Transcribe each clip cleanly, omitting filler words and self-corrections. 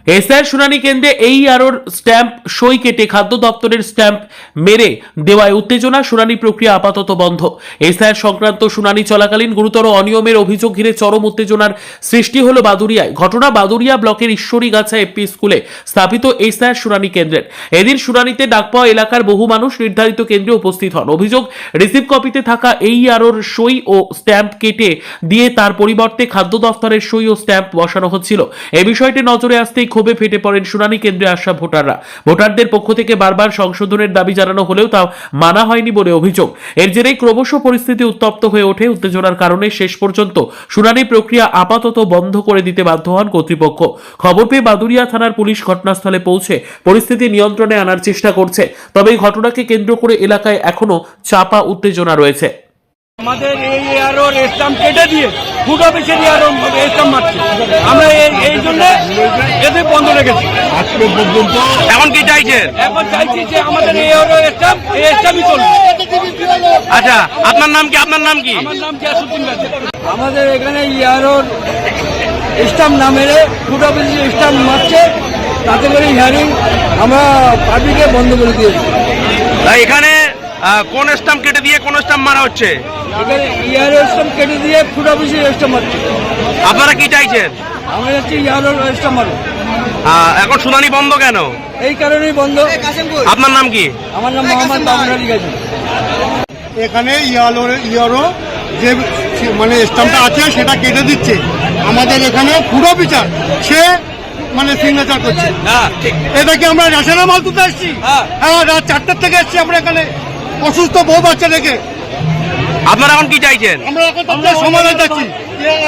এসআইয়ের শুনানি কেন্দ্রে এইআরওর স্ট্যাম্প সই কেটে খাদ্য দপ্তরের স্ট্যাম্প মেরে দেওয়ায় উত্তেজনা। শুনানি প্রক্রিয়া আপাতত বন্ধ। এসআইয়ের সংক্রান্ত শুনানি চলাকালীন গুরুতর অনিয়মের অভিযোগ ঘিরে চরম উত্তেজনার সৃষ্টি হলো বাদুড়িয়ায়। ঘটনা বাদুড়িয়া ব্লকের ঈশ্বরীগাছা এপি স্কুলে স্থাপিত এসআইয়ের শুনানি কেন্দ্রের। এদিন শুনানিতে ডাকপাওয়া এলাকার বহু মানুষ নির্ধারিত কেন্দ্রে উপস্থিত হন। অভিযোগ, রিসিভ কপিতে থাকা এইআরওর সই ও স্ট্যাম্প কেটে দিয়ে তার পরিবর্তে খাদ্য দপ্তরের সই ও স্ট্যাম্প বসানো হচ্ছিল। এই বিষয়টি নজরে আসতেই ক্ষোভে ফেটে পড়েন শুনানি কেন্দ্রে আসা ভোটাররা। ভোটারদের পক্ষ থেকে বারবার সংশোধনের দাবি জানানো হলেও তা মানা হয়নি বলে অভিযোগ। এর জেরেই ক্রমশ পরিস্থিতি উত্তপ্ত হয়ে ওঠে। উত্তেজনার কারণে শেষ পর্যন্ত শুনানি প্রক্রিয়া আপাতত বন্ধ করে দিতে বাধ্য হন কর্তৃপক্ষ। খবর পেয়ে বাদুড়িয়া থানার পুলিশ ঘটনাস্থলে পৌঁছে পরিস্থিতি নিয়ন্ত্রণে আনার চেষ্টা করছে। তবে এই ঘটনাকে কেন্দ্র করে এলাকায় এখনো চাপা উত্তেজনা রয়েছে। আমাদের এইআরওর স্ট্যাম্প কেটে দিয়ে ফুড অফিসের স্ট্যাম্প মারছে। আমরা এই জন্য এদের বন্ধ রেখেছি আজকে পর্যন্ত। এখন কি চাইছেন? এখন চাইছি যে আমাদের এইআরওর স্ট্যাম্প স্ট্যাম্পই চলবে। আচ্ছা, আপনার নাম কি? আপনার নাম কি? আমার নাম জিয়াসুদ্দিন গাজী। আমাদের এখানে এইআরওর স্ট্যাম্প না মেরে ফুড অফিসের স্ট্যাম্প মারছে, তাতে করে হিয়ারিং আমরা পাবলিকে বন্ধ করে দিয়েছি। এখানে কোন স্ট্যাম্প কেটে দিয়ে কোন স্ট্যাম্প মারা হচ্ছে? এখানে এইআরওর স্ট্যাম্প কেটে দিয়ে ফুড অফিসের স্ট্যাম্প মারছে। আপনারা কি চাইছেন? আমরা যাচ্ছি এইআরওর স্ট্যাম্প মারো। এখন শুনানি বন্ধ কেন? এই কারণেই বন্ধ। আপনার নাম কি? আমার নাম মোহাম্মদ বাবুল আলী গাজী। এখানে ইয়ারো যে মানে স্ট্যাম্পটা আছে সেটা কেটে দিচ্ছে। আমাদের এখানে পুরো বিচার সে মানে সিগনেচার করছে। এটা কি আমরা রেশনের মাল তুলতে এসছি? হ্যাঁ, রাত 4টার থেকে এসছি আমরা এখানে, অসুস্থ বউ বাচ্চা রেখে। আপনারা এখন কি চাইছেন? আমরা এখন তাদের সমাধান চাচ্ছি।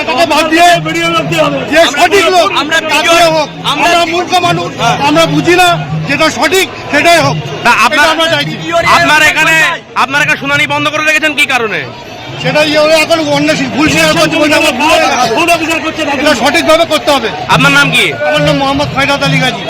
এটাকে বাদ দিয়ে যে সঠিক লোক তাকে হোক। আমরা মূর্খ মানুষ, আমরা বুঝি না যেটা সঠিক সেটাই হোক। আমরা চাইছি। আপনারা এখানে শুনানি বন্ধ করে রেখেছেন কি কারণে? সেটা এখন অন্য ভুল সঠিকভাবে করতে হবে। আপনার নাম কি? আমার নাম মোহাম্মদ খয়রাত আলী গাজী।